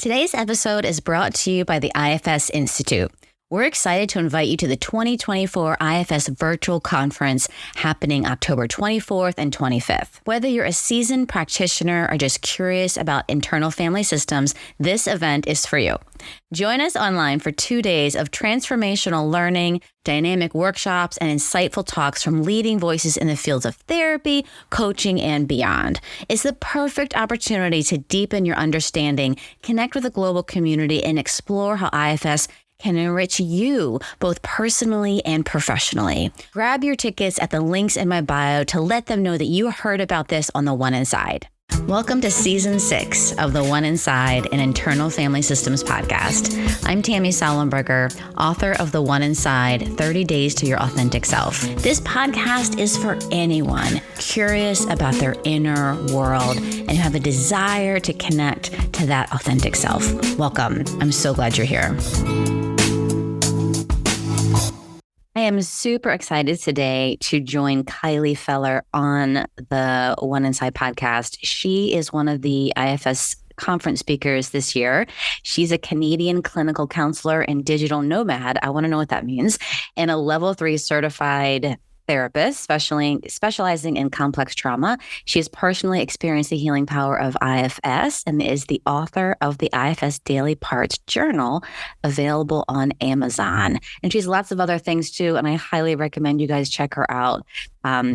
Today's episode is brought to you by the IFS Institute. We're excited to invite you to the 2024 IFS Virtual Conference happening October 24th and 25th. Whether you're a seasoned practitioner or just curious about internal family systems, this event is for you. Join us online for 2 days of transformational learning, dynamic workshops, and insightful talks from leading voices in the fields of therapy, coaching, and beyond. It's the perfect opportunity to deepen your understanding, connect with a global community, and explore how IFS can enrich you both personally and professionally. Grab your tickets at the links in my bio to let them know that you heard about this on the One Inside. Welcome to Season 6 of the One Inside, an Internal Family Systems podcast. I'm Tammy Sollenberger, author of the One Inside, 30 Days to Your Authentic Self. This podcast is for anyone curious about their inner world and who have a desire to connect to that authentic self. Welcome. I'm so glad you're here. I am super excited today to join Kylie Feller on the One Inside podcast. She is one of the IFS conference speakers this year. She's a Canadian clinical counselor and digital nomad. I want to know what that means. And a level 3 certified therapist, specializing in complex trauma. She has personally experienced the healing power of IFS and is the author of the IFS Daily Parts Journal, available on Amazon. And she has lots of other things too, and I highly recommend you guys check her out.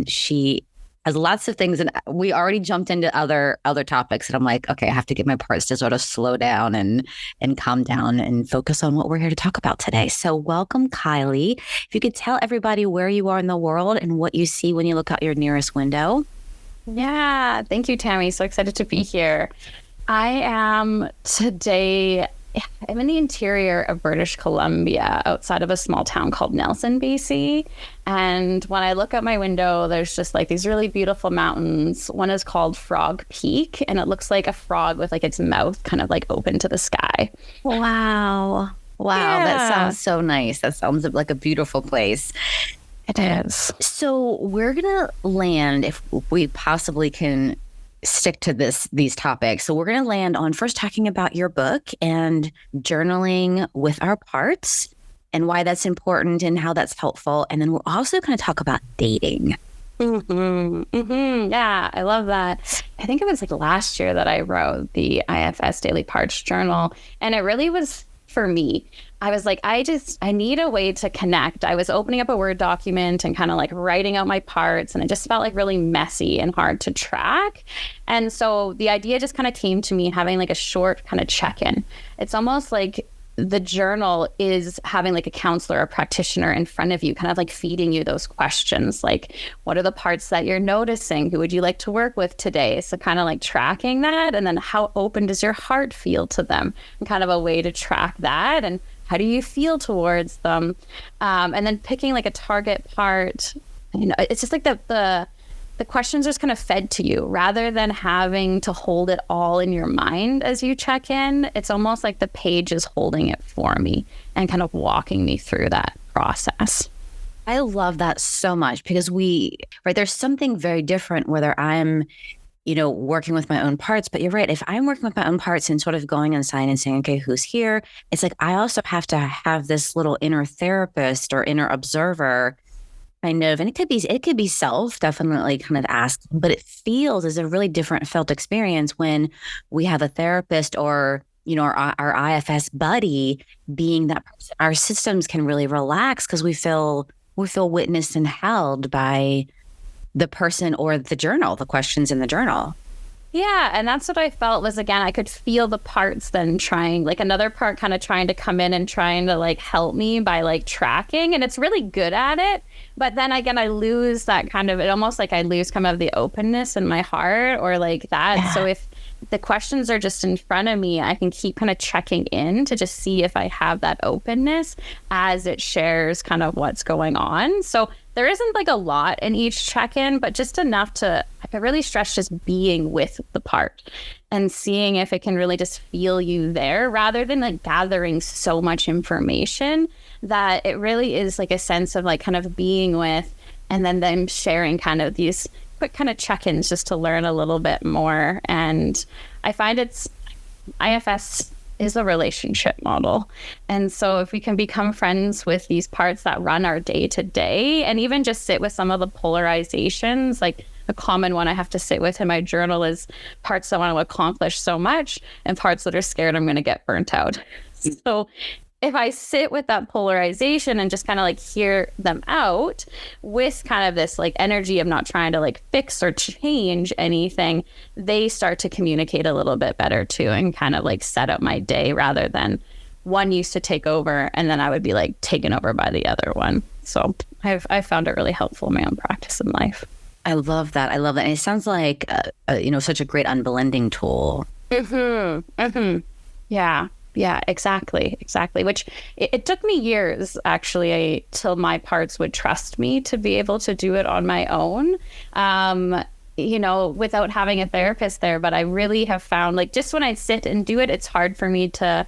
She has lots of things, and we already jumped into other topics, and I'm like, okay, I have to get my parts to sort of slow down and calm down and focus on what we're here to talk about today. So welcome, Kylie. If you could tell everybody where you are in the world and what you see when you look out your nearest window. Yeah, thank you, Tammy. So excited to be here. I'm in the interior of British Columbia, outside of a small town called Nelson, BC. And when I look out my window, there's just like these really beautiful mountains. One is called Frog Peak, and it looks like a frog with like its mouth kind of like open to the sky. Wow. Yeah. That sounds so nice. That sounds like a beautiful place. It is. So we're going to land, if we possibly can stick to these topics. So we're going to land on first talking about your book and journaling with our parts and why that's important and how that's helpful. And then we're also going to talk about dating. Yeah, I love that. I think it was like last year that I wrote the IFS Daily Parts Journal, and it really was for me. I was like, I need a way to connect. I was opening up a Word document and kind of like writing out my parts, and it just felt like really messy and hard to track. And so the idea just kind of came to me having like a short kind of check-in. It's almost like the journal is having like a counselor or practitioner in front of you, kind of like feeding you those questions. Like, what are the parts that you're noticing? Who would you like to work with today? So kind of like tracking that. And then how open does your heart feel to them? And kind of a way to track that. And how do you feel towards them? And then picking like a target part. It's just like the questions are just kind of fed to you rather than having to hold it all in your mind as you check in. It's almost like the page is holding it for me and kind of walking me through that process. I love that so much because there's something very different whether I'm, working with my own parts, but you're right. If I'm working with my own parts and sort of going inside and saying, okay, who's here? It's like, I also have to have this little inner therapist or inner observer kind of, and it could be self, definitely kind of ask, but it feels as a really different felt experience when we have a therapist or, our IFS buddy being that person. Our systems can really relax because we feel witnessed and held by the person or the journal, the questions in the journal. Yeah. And that's what I felt was, again, I could feel the parts then trying, like another part kind of trying to come in and trying to like help me by like tracking. And it's really good at it. But then again, I lose that kind of, it almost like I lose kind of the openness in my heart or like that. Yeah. So if the questions are just in front of me, I can keep kind of checking in to just see if I have that openness as it shares kind of what's going on. So there isn't like a lot in each check-in, but just enough to, I really stress just being with the part and seeing if it can really just feel you there rather than like gathering so much information that it really is like a sense of like kind of being with, and then them sharing kind of these quick kind of check-ins just to learn a little bit more. And I find it's IFS is a relationship model. And so if we can become friends with these parts that run our day to day, and even just sit with some of the polarizations, like a common one I have to sit with in my journal is parts that want to accomplish so much and parts that are scared I'm going to get burnt out. So if I sit with that polarization and just kind of like hear them out with kind of this like energy of not trying to like fix or change anything, they start to communicate a little bit better too, and kind of like set up my day, rather than one used to take over and then I would be like taken over by the other one. So I've found it really helpful in my own practice in life. I love that. I love that. And it sounds like, such a great unblending tool. Yeah, exactly. Which it took me years, actually, till my parts would trust me to be able to do it on my own, without having a therapist there. But I really have found, like, just when I sit and do it, it's hard for me to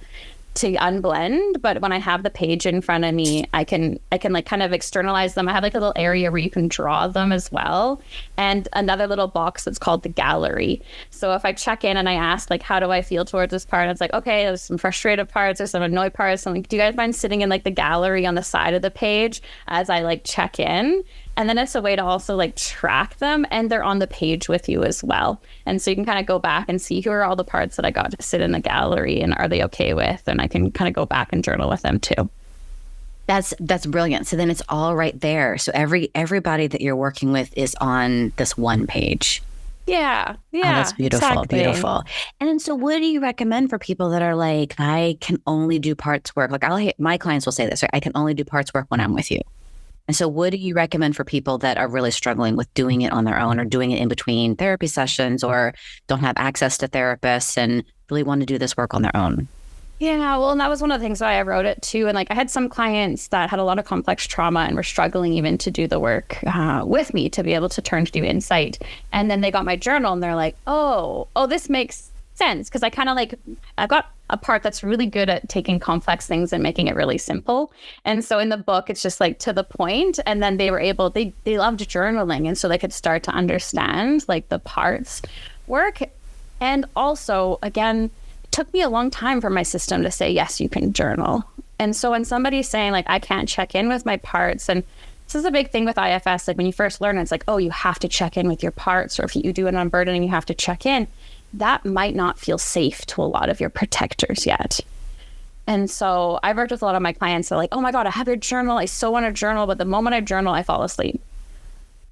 unblend. But when I have the page in front of me, I can like kind of externalize them. I have like a little area where you can draw them as well, and another little box that's called the gallery. So if I check in and I ask, like, how do I feel towards this part, it's like, okay, there's some frustrated parts, there's some annoyed parts. I'm like, do you guys mind sitting in like the gallery on the side of the page as I like check in? And then it's a way to also like track them, and they're on the page with you as well. And so you can kind of go back and see, who are all the parts that I got to sit in the gallery, and are they okay with? And I can kind of go back and journal with them too. That's brilliant. So then it's all right there. So everybody that you're working with is on this one page. Yeah. Oh, that's beautiful. Exactly. Beautiful. And then, so what do you recommend for people that are like, I can only do parts work? Like my clients will say this, right? I can only do parts work when I'm with you. And so what do you recommend for people that are really struggling with doing it on their own, or doing it in between therapy sessions, or don't have access to therapists and really want to do this work on their own? Yeah, well, and that was one of the things why I wrote it too. And like, I had some clients that had a lot of complex trauma and were struggling even to do the work with me, to be able to turn to do insight. And then they got my journal and they're like, oh, this makes sense. Because I've got a part that's really good at taking complex things and making it really simple. And so in the book, it's just like to the point. And then they were able, they loved journaling. And so they could start to understand like the parts work. And also, again, took me a long time for my system to say, yes, you can journal. And so when somebody's saying like, I can't check in with my parts, and this is a big thing with IFS, like when you first learn, it's like, oh, you have to check in with your parts, or if you do an unburdening, you have to check in. That might not feel safe to a lot of your protectors yet. And so I've worked with a lot of my clients that are like, oh my God, I have your journal. I so want to journal, but the moment I journal, I fall asleep,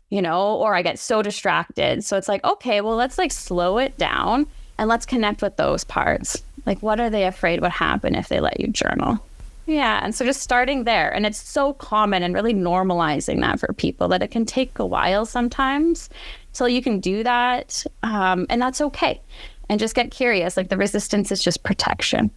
or I get so distracted. So it's like, okay, well, let's like slow it down. And let's connect with those parts. Like, what are they afraid would happen if they let you journal? Yeah. And so just starting there. And it's so common, and really normalizing that for people, that it can take a while sometimes till you can do that. And that's okay. And just get curious. Like, the resistance is just protection.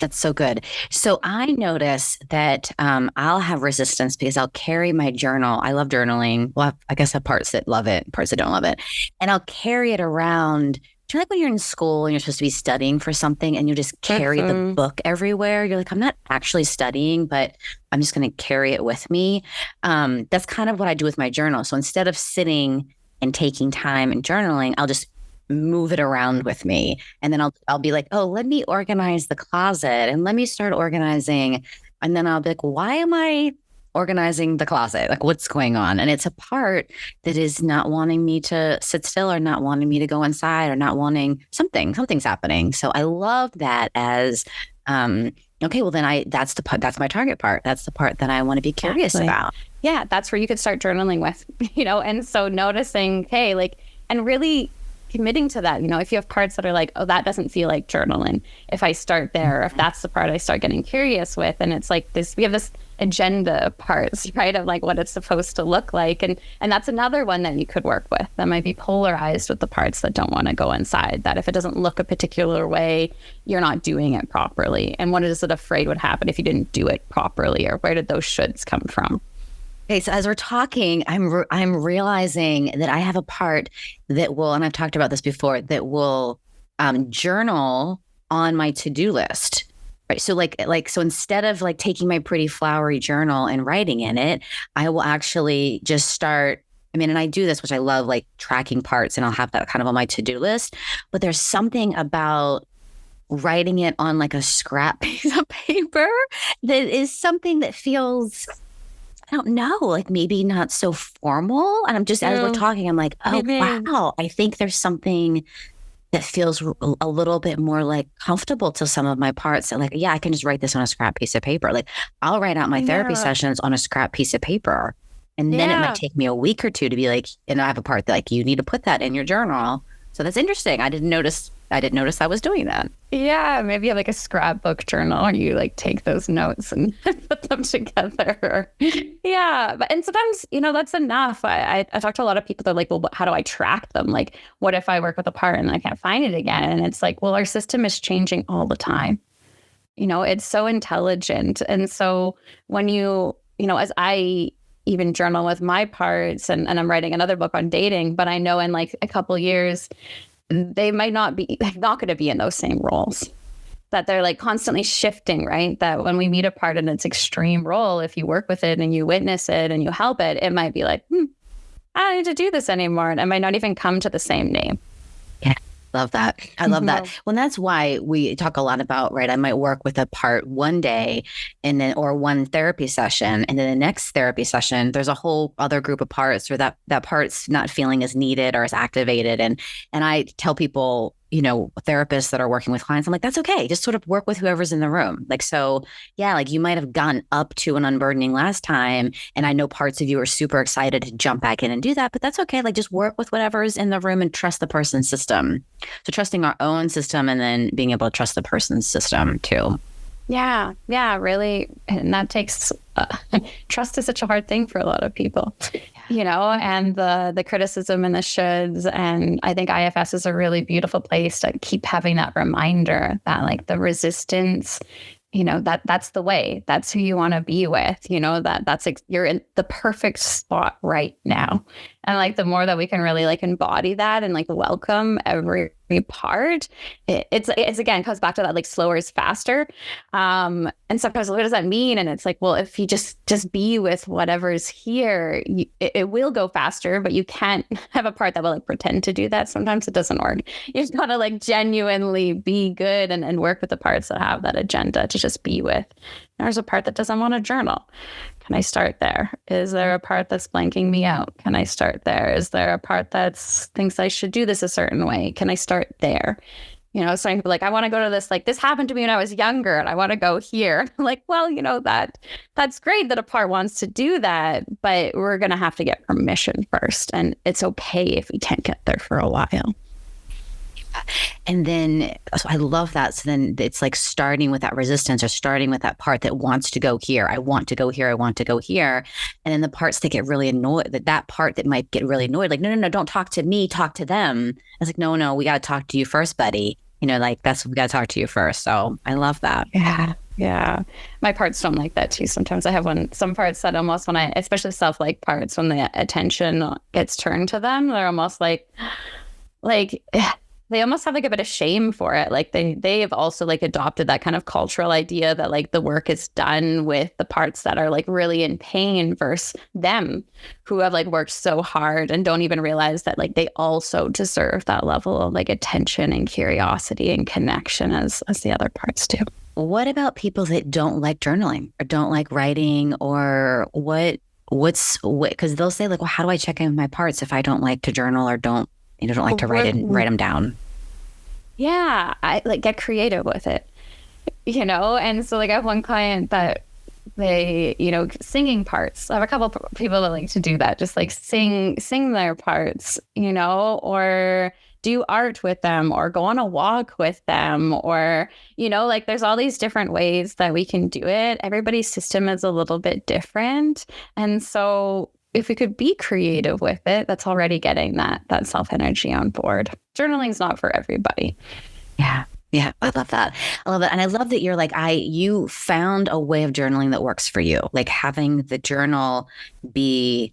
That's so good. So I notice that I'll have resistance because I'll carry my journal. I love journaling. Well, I guess I have parts that love it, parts that don't love it. And I'll carry it around. Do you know, like when you're in school and you're supposed to be studying for something and you just carry the book everywhere? You're like, I'm not actually studying, but I'm just going to carry it with me. That's kind of what I do with my journal. So instead of sitting and taking time and journaling, I'll just move it around with me. And then I'll be like, oh, let me organize the closet and let me start organizing. And then I'll be like, why am I organizing the closet? Like, what's going on? And it's a part that is not wanting me to sit still, or not wanting me to go inside, or not wanting something's happening. So I love that as, okay, well then that's that's my target part. That's the part that I want to be curious about. Yeah. That's where you could start journaling with, and so noticing, hey, like, and really committing to that. If you have parts that are like, oh, that doesn't feel like journaling. If I start there, if that's the part I start getting curious with, and it's like this, we have this agenda parts, right, of like what it's supposed to look like. And that's another one that you could work with that might be polarized with the parts that don't want to go inside, that if it doesn't look a particular way, you're not doing it properly. And what is it afraid would happen if you didn't do it properly, or where did those shoulds come from? Okay, so as we're talking, I'm realizing that I have a part that will, and I've talked about this before, that will journal on my to-do list. Right. So so instead of like taking my pretty flowery journal and writing in it, I will actually just start. And I do this, which I love, like tracking parts, and I'll have that kind of on my to-do list. But there's something about writing it on like a scrap piece of paper that is something that feels, I don't know, like maybe not so formal. And I'm just, as we're talking, I'm like, oh, wow, I think there's something that feels a little bit more like comfortable to some of my parts. That like, yeah, I can just write this on a scrap piece of paper. Like I'll write out my therapy sessions on a scrap piece of paper. And then it might take me a week or two to be like, and I have a part that like, you need to put that in your journal. So that's interesting. I didn't notice I was doing that. Yeah, maybe you have like a scrapbook journal or you like take those notes and put them together. Yeah, and sometimes, that's enough. I talk to a lot of people that are like, well, how do I track them? Like, what if I work with a part and I can't find it again? And it's like, well, our system is changing all the time. It's so intelligent. And so when as I even journal with my parts and I'm writing another book on dating, but I know in like a couple years, they might not going to be in those same roles, that they're like constantly shifting, right? That when we meet a part in its extreme role, if you work with it and you witness it and you help it, it might be like, I don't need to do this anymore. And it might not even come to the same name. Yeah. Love that. I love that. Well, that's why we talk a lot about, right? I might work with a part one day and then, or one therapy session. And then the next therapy session, there's a whole other group of parts or that part's not feeling as needed or as activated. And I tell people, therapists that are working with clients, I'm like, that's okay. Just sort of work with whoever's in the room. Like, so yeah, like you might have gotten up to an unburdening last time. And I know parts of you are super excited to jump back in and do that, but that's okay. Like just work with whatever's in the room and trust the person's system. So trusting our own system and then being able to trust the person's system too. Yeah, really. And that takes, trust is such a hard thing for a lot of people, and the criticism and the shoulds. And I think IFS is a really beautiful place to keep having that reminder that like the resistance, that's the way, that's who you want to be with, you're in the perfect spot right now. And like the more that we can really like embody that and like welcome every part, it's again comes back to that like slower is faster. And sometimes what does that mean? And it's like, well, if you just be with whatever's here, it will go faster, but you can't have a part that will like pretend to do that. Sometimes it doesn't work. You've got to like genuinely be good and work with the parts that have that agenda to just be with. There's a part that doesn't want to journal. Can I start there? Is there a part that's blanking me out? Can I start there? Is there a part that thinks I should do this a certain way? Can I start there? Some people like, I want to go to this, like this happened to me when I was younger and I want to go here. Like, well, that's great that a part wants to do that, but we're going to have to get permission first. And it's okay if we can't get there for a while. And then, so I love that. So then it's like starting with that resistance or starting with that part that wants to go here. I want to go here. I want to go here. And then the parts that get really annoyed, that part that might get really annoyed, like, no, don't talk to me, talk to them. It's like, no, we got to talk to you first, buddy. We got to talk to you first. So I love that. Yeah. My parts don't like that too. Sometimes I have some parts that almost especially self-like parts, when the attention gets turned to them, they're almost like, they almost have like a bit of shame for it. Like they have also like adopted that kind of cultural idea that like the work is done with the parts that are like really in pain versus them who have like worked so hard and don't even realize that like they also deserve that level of like attention and curiosity and connection as the other parts do. What about people that don't like journaling or don't like writing, or what's because they'll say like, well, how do I check in with my parts if I don't like to journal or don't like to write them down? Yeah, I like get creative with it, and so like I have one client that they, singing parts. I have a couple people that like to do that, just like sing their parts, or do art with them or go on a walk with them, or, like there's all these different ways that we can do it. Everybody's system is a little bit different. And so if we could be creative with it, that's already getting that self-energy on board. Journaling's not for everybody. Yeah. I love that. And I love that you're like, you found a way of journaling that works for you. Like having the journal be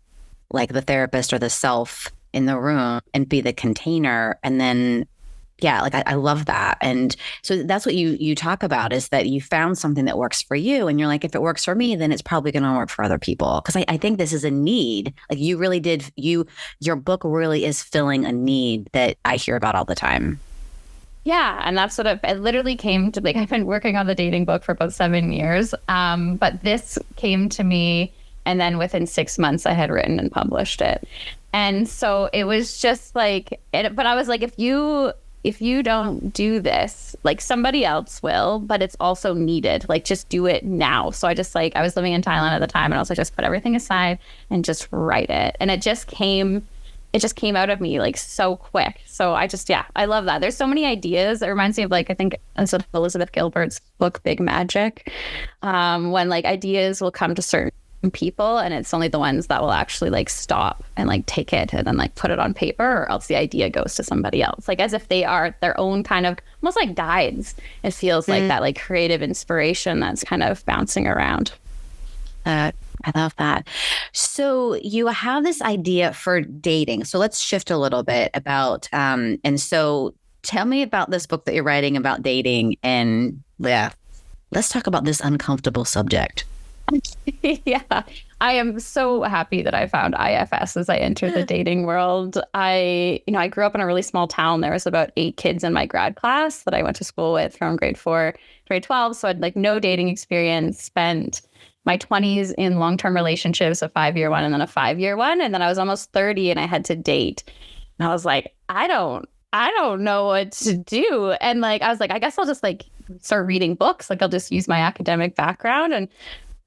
like the therapist or the self in the room and be the container. And then, yeah, like I love that. And so that's what you talk about, is that you found something that works for you. And you're like, if it works for me, then it's probably going to work for other people. Because I think this is a need. Like you really did, your book really is filling a need that I hear about all the time. Yeah. And that's it literally came to, like, I've been working on the dating book for about 7 years. But this came to me, and then within 6 months I had written and published it. And so it was just like, but I was like, if you don't do this, like, somebody else will, but it's also needed. Like, just do it now. So I just, like, I was living in Thailand at the time, and I was like, just put everything aside and just write it. And it just came out of me, like, so quick. So I love that. There's so many ideas. It reminds me of, like, I think it's Elizabeth Gilbert's book, Big Magic, when, like, ideas will come to certain people, and it's only the ones that will actually, like, stop and, like, take it and then, like, put it on paper, or else the idea goes to somebody else, like, as if they are their own kind of almost like guides. It feels like that, like, creative inspiration that's kind of bouncing around. I love that. So you have this idea for dating. So let's shift a little bit about, and so tell me about this book that you're writing about dating, and let's talk about this uncomfortable subject. Yeah, I am so happy that I found IFS as I entered the dating world. I grew up in a really small town. There was about 8 kids in my grad class that I went to school with from grade 4 to grade 12. So I had, like, no dating experience, spent my 20s in long-term relationships, a 5-year one and then a 5-year one. And then I was almost 30 and I had to date. And I was like, I don't know what to do. And, like, I was like, I guess I'll just, like, start reading books. Like, I'll just use my academic background. And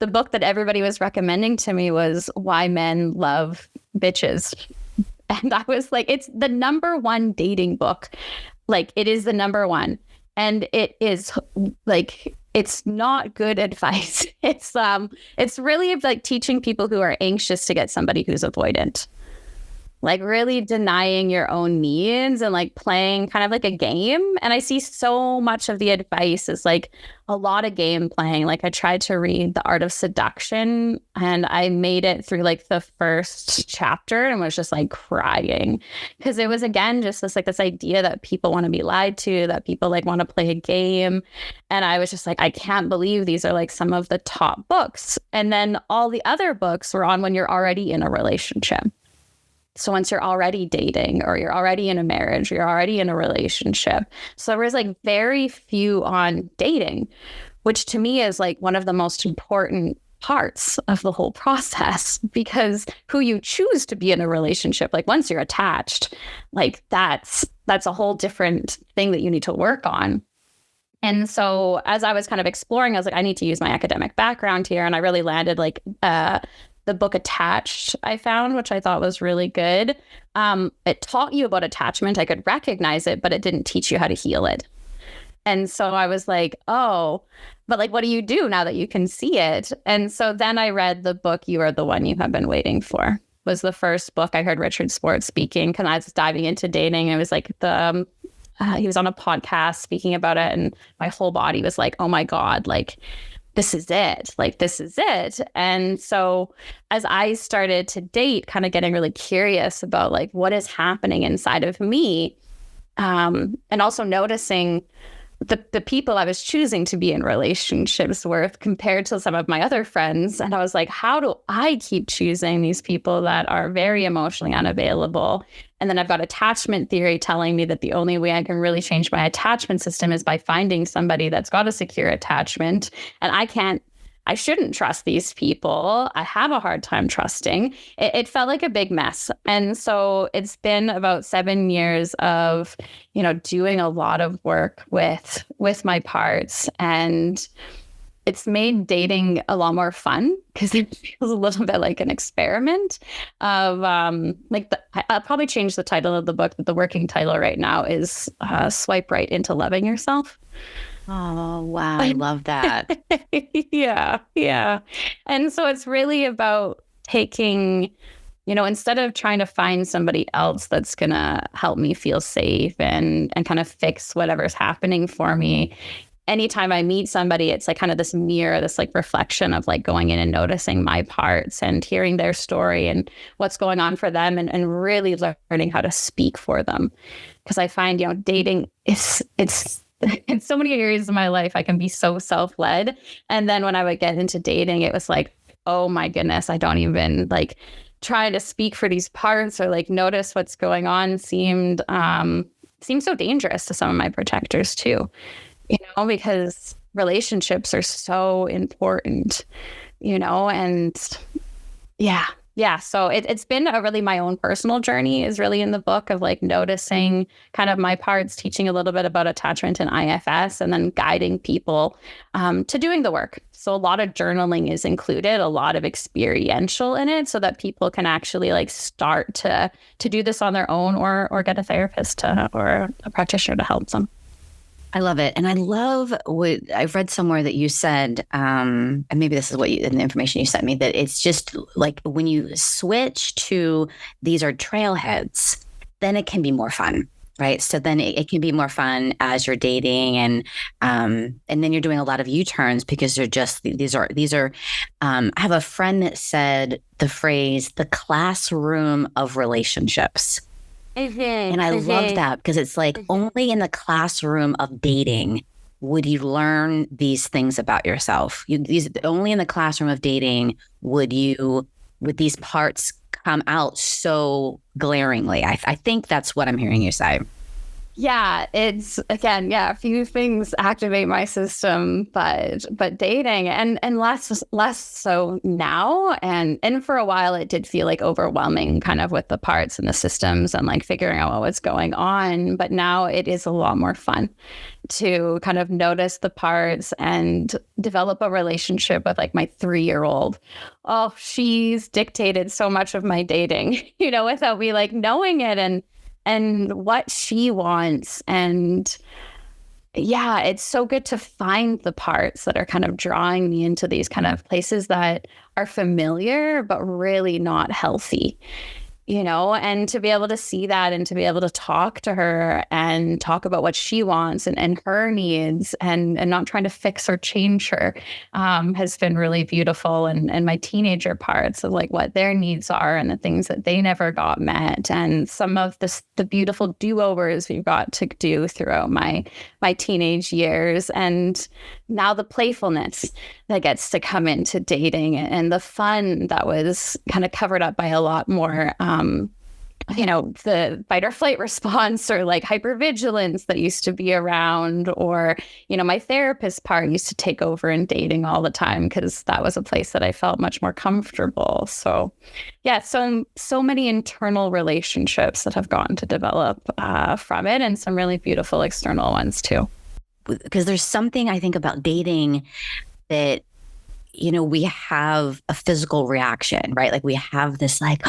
the book that everybody was recommending to me was Why Men Love Bitches. And I was like, it's the number one dating book. Like, it is the number one. And it is, like, it's not good advice. It's really, like, teaching people who are anxious to get somebody who's avoidant. Like, really denying your own needs and, like, playing kind of like a game. And I see so much of the advice is, like, a lot of game playing. Like, I tried to read The Art of Seduction, and I made it through, like, the first chapter and was just, like, crying, because it was, again, just this idea that people want to be lied to, that people, like, want to play a game. And I was just like, I can't believe these are, like, some of the top books. And then all the other books were on when you're already in a relationship. So once you're already dating, or you're already in a marriage, or you're already in a relationship. So there was, like, very few on dating, which to me is, like, one of the most important parts of the whole process, because who you choose to be in a relationship, like, once you're attached, like, that's a whole different thing that you need to work on. And so as I was kind of exploring, I was like, I need to use my academic background here. And I really landed, like, the book Attached, I found, which I thought was really good. It taught you about attachment. I could recognize it, but it didn't teach you how to heal it. And so I was like, oh, but, like, what do you do now that you can see it? And so then I read the book You Are the One You Have Been Waiting For. Was the first book I heard Richard Swartz speaking, because I was diving into dating. It was like he was on a podcast speaking about it, and my whole body was like, oh my God, like, this is it. Like, this is it. And so as I started to date, kind of getting really curious about, like, what is happening inside of me, and also noticing the people I was choosing to be in relationships with compared to some of my other friends. And I was like, how do I keep choosing these people that are very emotionally unavailable? And then I've got attachment theory telling me that the only way I can really change my attachment system is by finding somebody that's got a secure attachment. And I shouldn't trust these people. I have a hard time trusting. It felt like a big mess. And so it's been about 7 years of, doing a lot of work with my parts. And it's made dating a lot more fun, because it feels a little bit like an experiment of, I'll probably change the title of the book, but the working title right now is Swipe Right into Loving Yourself. Oh, wow. I love that. Yeah. And so it's really about taking, instead of trying to find somebody else that's going to help me feel safe and kind of fix whatever's happening for me. Anytime I meet somebody, it's like kind of this mirror, this, like, reflection of, like, going in and noticing my parts and hearing their story and what's going on for them, and really learning how to speak for them. Because I find, dating it's in so many areas of my life, I can be so self-led. And then when I would get into dating, it was like, oh my goodness, I don't even, like, try to speak for these parts or, like, notice what's going on seemed seems so dangerous to some of my protectors too, because relationships are so important, and yeah. Yeah. So it's been really my own personal journey is really in the book of like noticing kind of my parts, teaching a little bit about attachment and IFS, and then guiding people to doing the work. So a lot of journaling is included, a lot of experiential in it so that people can actually like start to do this on their own or get a therapist or a practitioner to help them. I love it. And I love what I've read somewhere that you said, and maybe this is what in the information you sent me, that it's just like when you switch to these are trailheads, then it can be more fun, right? So then it can be more fun as you're dating and then you're doing a lot of U-turns because they're just, these are, I have a friend that said the phrase, the classroom of relationships. And I love that because it's like only in the classroom of dating would you learn these things about yourself. Only in the classroom of dating would these parts come out so glaringly. I think that's what I'm hearing you say. Yeah, it's again, a few things activate my system, but dating and less so now. And for a while it did feel like overwhelming kind of with the parts and the systems and like figuring out what's going on. But now it is a lot more fun to kind of notice the parts and develop a relationship with like my 3-year-old. Oh, she's dictated so much of my dating, without me like knowing it and what she wants. And yeah, it's so good to find the parts that are kind of drawing me into these kind of places that are familiar, but really not healthy, and to be able to see that and to be able to talk to her and talk about what she wants and her needs and not trying to fix or change her has been really beautiful. And my teenager parts of like what their needs are and the things that they never got met and some of the beautiful do-overs we've got to do throughout my teenage years. And now the playfulness that gets to come into dating and the fun that was kind of covered up by a lot more the fight or flight response or like hypervigilance that used to be around, or, my therapist part used to take over in dating all the time because that was a place that I felt much more comfortable. So yeah, so many internal relationships that have gotten to develop from it, and some really beautiful external ones too. Because there's something I think about dating that, we have a physical reaction, right? Like we have this like,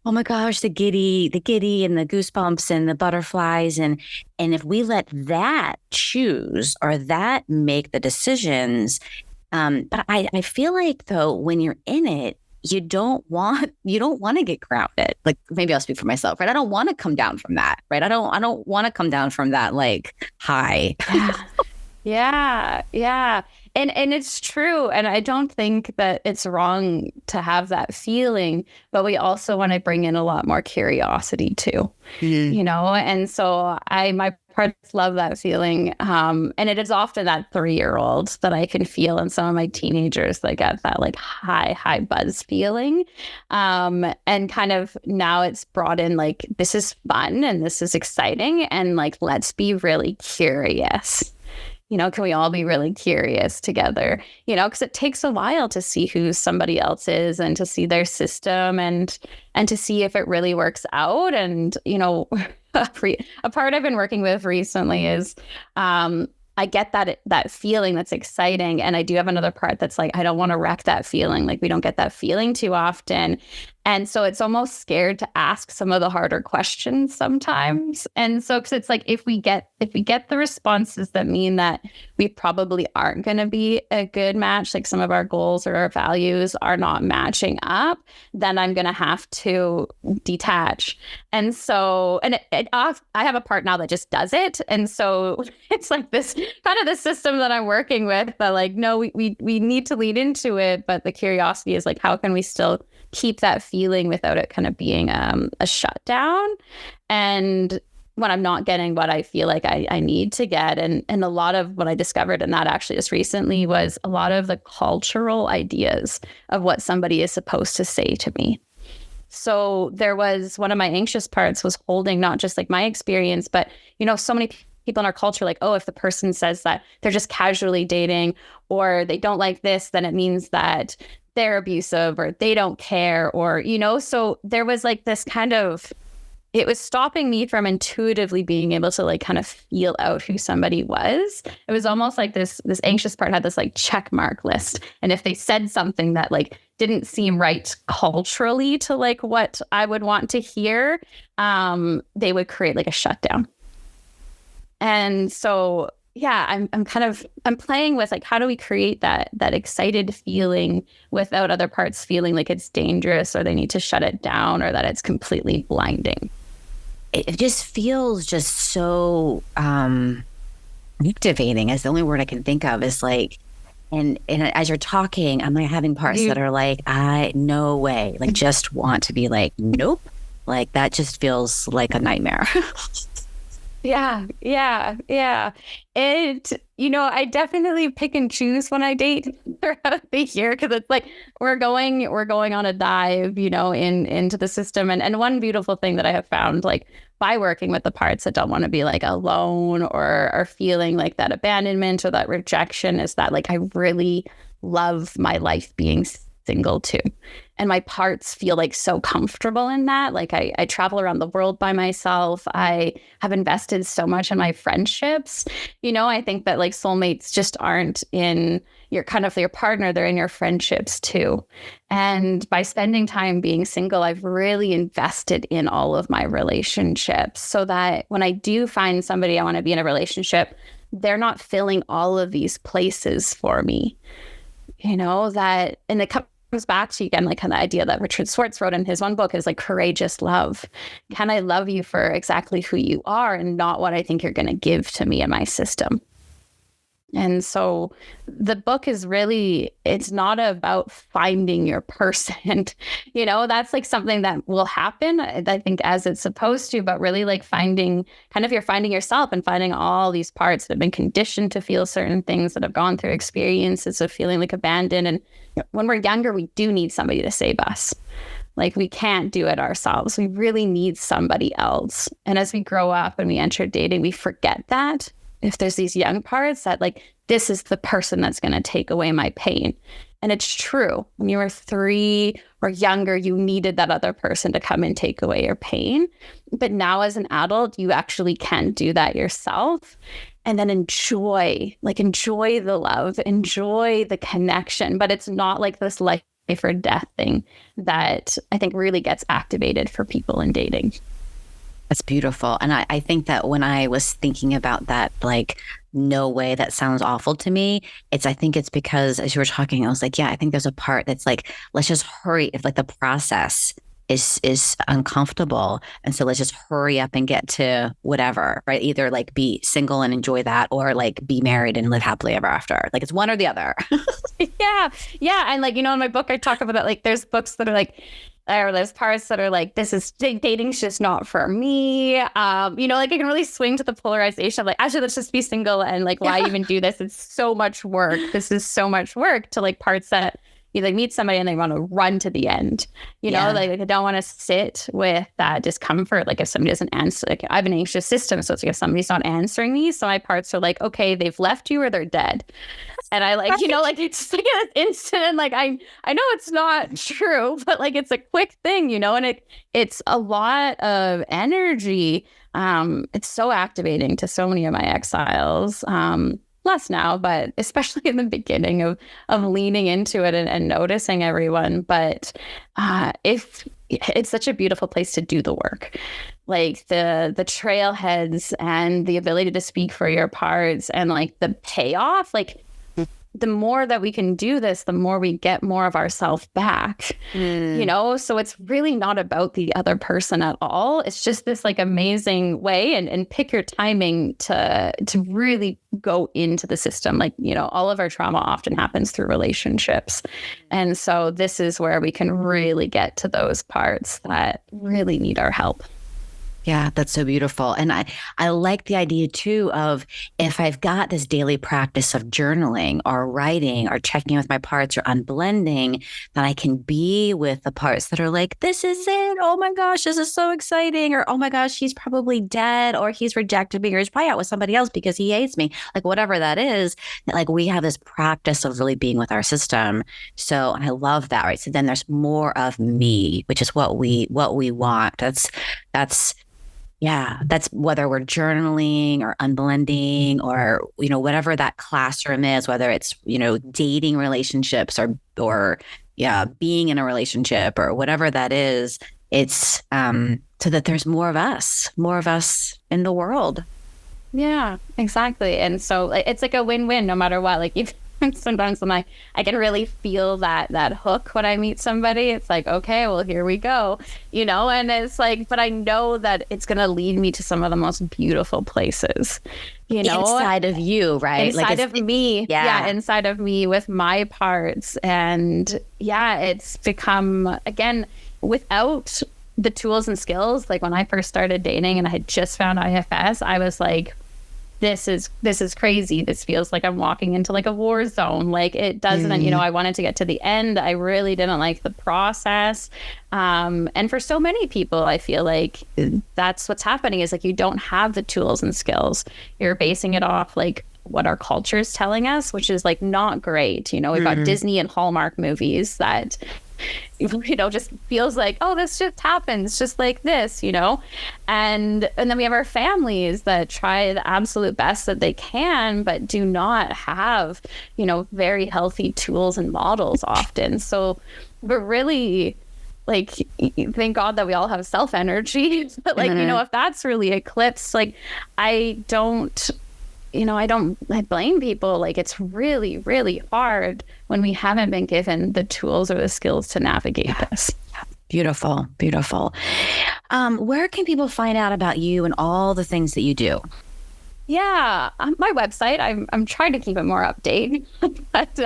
oh my gosh, the giddy and the goosebumps and the butterflies. And if we let that choose or that make the decisions, but I feel like though, when you're in it, you don't want to get grounded. Like maybe I'll speak for myself, right? I don't want to come down from that, right? I don't want to come down from that like high. Yeah. And it's true. And I don't think that it's wrong to have that feeling, but we also want to bring in a lot more curiosity too, And so my parts love that feeling. And it is often that 3-year-old that I can feel in some of my teenagers that get that like high buzz feeling. And kind of now it's brought in like, this is fun and this is exciting. And like, let's be really curious. Can we all be really curious together? Because it takes a while to see who somebody else is and to see their system and to see if it really works out. And, a part I've been working with recently is I get that feeling that's exciting. And I do have another part that's like, I don't want to wreck that feeling. Like we don't get that feeling too often. And so it's almost scared to ask some of the harder questions sometimes. And so, because it's like, if we get the responses that mean that we probably aren't going to be a good match, like some of our goals or our values are not matching up, then I'm going to have to detach. And so, I have a part now that just does it. And so it's like this kind of the system that I'm working with, but like, no, we need to lead into it. But the curiosity is like, how can we still keep that feeling without it kind of being a shutdown? And when I'm not getting what I feel like I need to get. And a lot of what I discovered in that actually just recently was a lot of the cultural ideas of what somebody is supposed to say to me. So there was one of my anxious parts was holding not just like my experience, but, so many people in our culture, like, oh, if the person says that they're just casually dating or they don't like this, then it means that they're abusive or they don't care or, so there was like this kind of, it was stopping me from intuitively being able to like kind of feel out who somebody was. It was almost like this anxious part had this like check mark list. And if they said something that like didn't seem right culturally to like what I would want to hear, they would create like a shutdown. And so, yeah, I'm playing with like, how do we create that excited feeling without other parts feeling like it's dangerous or they need to shut it down or that it's completely blinding. It just feels just so activating, is the only word I can think of, is like, and as you're talking, I'm like having parts that are like, no way, like just want to be like, nope, like that just feels like a nightmare. Yeah. I definitely pick and choose when I date throughout the year because it's like we're going on a dive, into the system. And one beautiful thing that I have found, like by working with the parts that don't want to be like alone or feeling like that abandonment or that rejection, is that like I really love my life being single too. And my parts feel like so comfortable in that. Like I travel around the world by myself. I have invested so much in my friendships. I think that like soulmates just aren't in your partner, they're in your friendships too. And by spending time being single, I've really invested in all of my relationships so that when I do find somebody I want to be in a relationship, they're not filling all of these places for me. That, and it comes back to, again, like kind of the idea that Richard Swartz wrote in his one book is like courageous love. Can I love you for exactly who you are and not what I think you're going to give to me in my system? And so the book is really, it's not about finding your person, that's like something that will happen, I think, as it's supposed to, but really like you're finding yourself and finding all these parts that have been conditioned to feel certain things, that have gone through experiences of feeling like abandoned. And when we're younger, we do need somebody to save us. Like we can't do it ourselves. We really need somebody else. And as we grow up and we enter dating, we forget that. If there's these young parts that like, this is the person that's going to take away my pain. And it's true. When you were 3 or younger, you needed that other person to come and take away your pain. But now as an adult, you actually can do that yourself. And then enjoy the love, enjoy the connection. But it's not like this life or death thing that I think really gets activated for people in dating. That's beautiful. And I think that when I was thinking about that, like, no way, that sounds awful to me. I think it's because as you were talking, I was like, yeah, I think there's a part that's like, let's just hurry. If like the process is uncomfortable. And so let's just hurry up and get to whatever, right? Either like be single and enjoy that, or like be married and live happily ever after. Like it's one or the other. Yeah. And like, in my book, I talk about that. Like there's books that are like, or there's parts that are like, this is dating's just not for me. Like it can really swing to the polarization of like, actually, let's just be single. And like, why even do this? It's so much work. This is so much work, to like parts that you like meet somebody and they want to run to the end, like I don't want to sit with that discomfort. Like if somebody doesn't answer, like I have an anxious system. So it's like if somebody's not answering me, so my parts are like, okay, they've left you or they're dead. And I like, like it's like an instant, and like, I know it's not true, but like, it's a quick thing, and it's a lot of energy. It's so activating to so many of my exiles. Less now, but especially in the beginning of leaning into it and noticing everyone. But if it's such a beautiful place to do the work, like the trailheads and the ability to speak for your parts and like the payoff, like the more that we can do this, the more we get more of ourselves back, so it's really not about the other person at all. It's just this like amazing way, and pick your timing to really go into the system. Like, all of our trauma often happens through relationships. And so this is where we can really get to those parts that really need our help. Yeah, that's so beautiful. And I like the idea too of if I've got this daily practice of journaling or writing or checking in with my parts or unblending, that I can be with the parts that are like, this is it. Oh my gosh, this is so exciting. Or, oh my gosh, he's probably dead or he's rejected me or he's probably out with somebody else because he hates me. Like whatever that is, like we have this practice of really being with our system. So I love that. Right. So then there's more of me, which is what we want. That's yeah, that's whether we're journaling or unblending or, whatever that classroom is, whether it's, dating relationships or yeah, being in a relationship or whatever that is, it's so that there's more of us in the world. Yeah, exactly. And so it's like a win-win no matter what. Like even sometimes I can really feel that hook when I meet somebody. It's like, okay, well, here we go, and it's like, but I know that it's going to lead me to some of the most beautiful places, inside of you, right? Inside of me. Yeah. Inside of me with my parts. And yeah, it's become, again, without the tools and skills, like when I first started dating and I had just found IFS, I was like, this is crazy. This feels like I'm walking into like a war zone. Like it doesn't, I wanted to get to the end. I really didn't like the process. And for so many people, I feel like that's what's happening is like, you don't have the tools and skills. You're basing it off like what our culture is telling us, which is like not great. We've got Disney and Hallmark movies that just feels like, oh, this just happens just like this, and then we have our families that try the absolute best that they can, but do not have, very healthy tools and models often. So we're really like, thank God that we all have self energy, but like, if that's really eclipsed, like I blame people. Like it's really, really hard when we haven't been given the tools or the skills to navigate this. Beautiful, beautiful. Where can people find out about you and all the things that you do? Yeah, my website, I'm trying to keep it more updated, but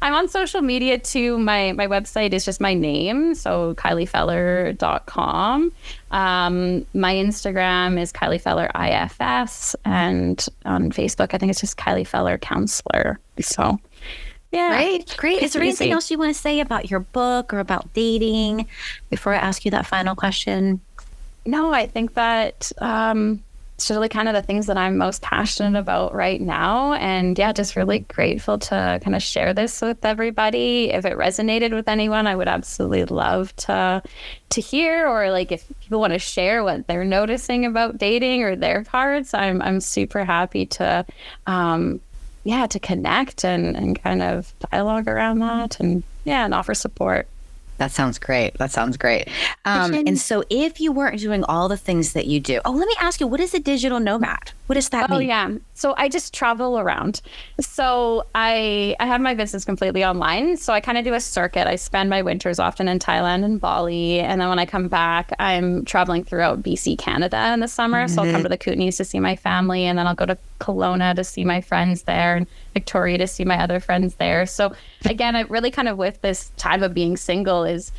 I'm on social media too. My website is just my name, so KylieFeller.com. My Instagram is Kylie Feller IFS, and on Facebook, I think it's just Kylie Feller Counselor. So, yeah. Great. Is there anything else you want to say about your book or about dating before I ask you that final question? No, I think that it's really kind of the things that I'm most passionate about right now. And yeah, just really grateful to kind of share this with everybody. If it resonated with anyone, I would absolutely love to hear, or like if people want to share what they're noticing about dating or their parts, I'm super happy to to connect and kind of dialogue around that and offer support. That sounds great. And so if you weren't doing all the things that you do, let me ask you, what is a digital nomad? What does that mean? Oh, yeah. So I just travel around. So I have my business completely online. So I kind of do a circuit. I spend my winters often in Thailand and Bali. And then when I come back, I'm traveling throughout BC, Canada in the summer. So I'll come to the Kootenays to see my family. And then I'll go to Kelowna to see my friends there and Victoria to see my other friends there. So again, I really kind of with this time of being single is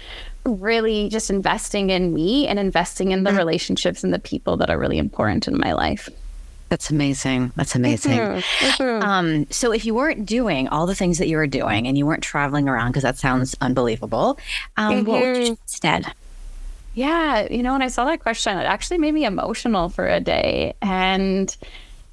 really just investing in me and investing in the relationships and the people that are really important in my life. That's amazing. So if you weren't doing all the things that you were doing and you weren't traveling around, because that sounds unbelievable, what would you do instead? Yeah, when I saw that question, it actually made me emotional for a day. And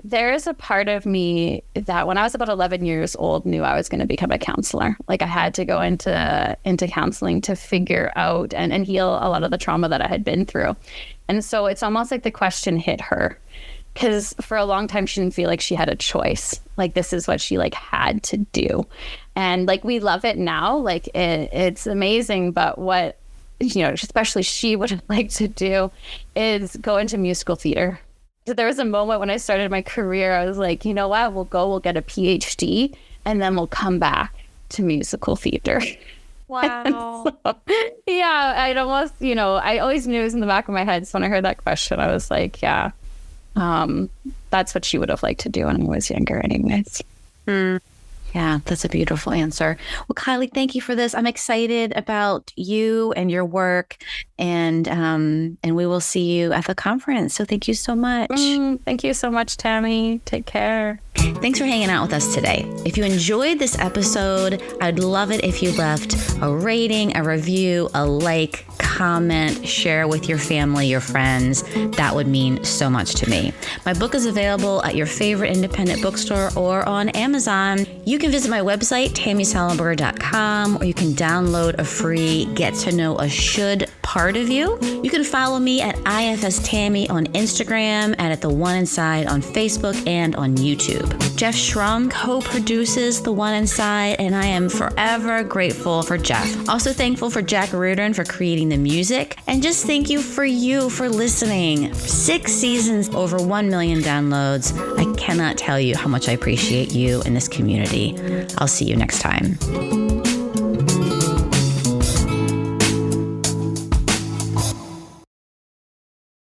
there is a part of me that when I was about 11 years old, knew I was going to become a counselor. Like I had to go into counseling to figure out and heal a lot of the trauma that I had been through. And so it's almost like the question hit her, because for a long time, she didn't feel like she had a choice. Like this is what she like had to do. And like, we love it now. Like it's amazing. But what, especially she would have liked to do is go into musical theater. There was a moment when I started my career, I was like, you know what, we'll get a PhD and then we'll come back to musical theater. Wow. So, yeah, I'd almost, I always knew it was in the back of my head. So when I heard that question, I was like, yeah, that's what she would have liked to do when I was younger anyways. Yeah, that's a beautiful answer. Well, Kylie, thank you for this. I'm excited about you and your work, and we will see you at the conference. So thank you so much. Thank you so much, Tammy. Take care. Thanks for hanging out with us today. If you enjoyed this episode, I'd love it if you left a rating, a review, a like, comment, share with your family, your friends. That would mean so much to me. My book is available at your favorite independent bookstore or on Amazon. You can visit my website, tammysallenberger.com, or you can download a free Get to Know a Should part of you. You can follow me at IFS Tammy on Instagram and at The One Inside on Facebook and on YouTube. Jeff Schrum co-produces The One Inside, and I am forever grateful for Jeff. Also thankful for Jack Reardon for creating the music, and just thank you for listening. 6 seasons, over 1 million downloads. I cannot tell you how much I appreciate you in this community. I'll see you next time.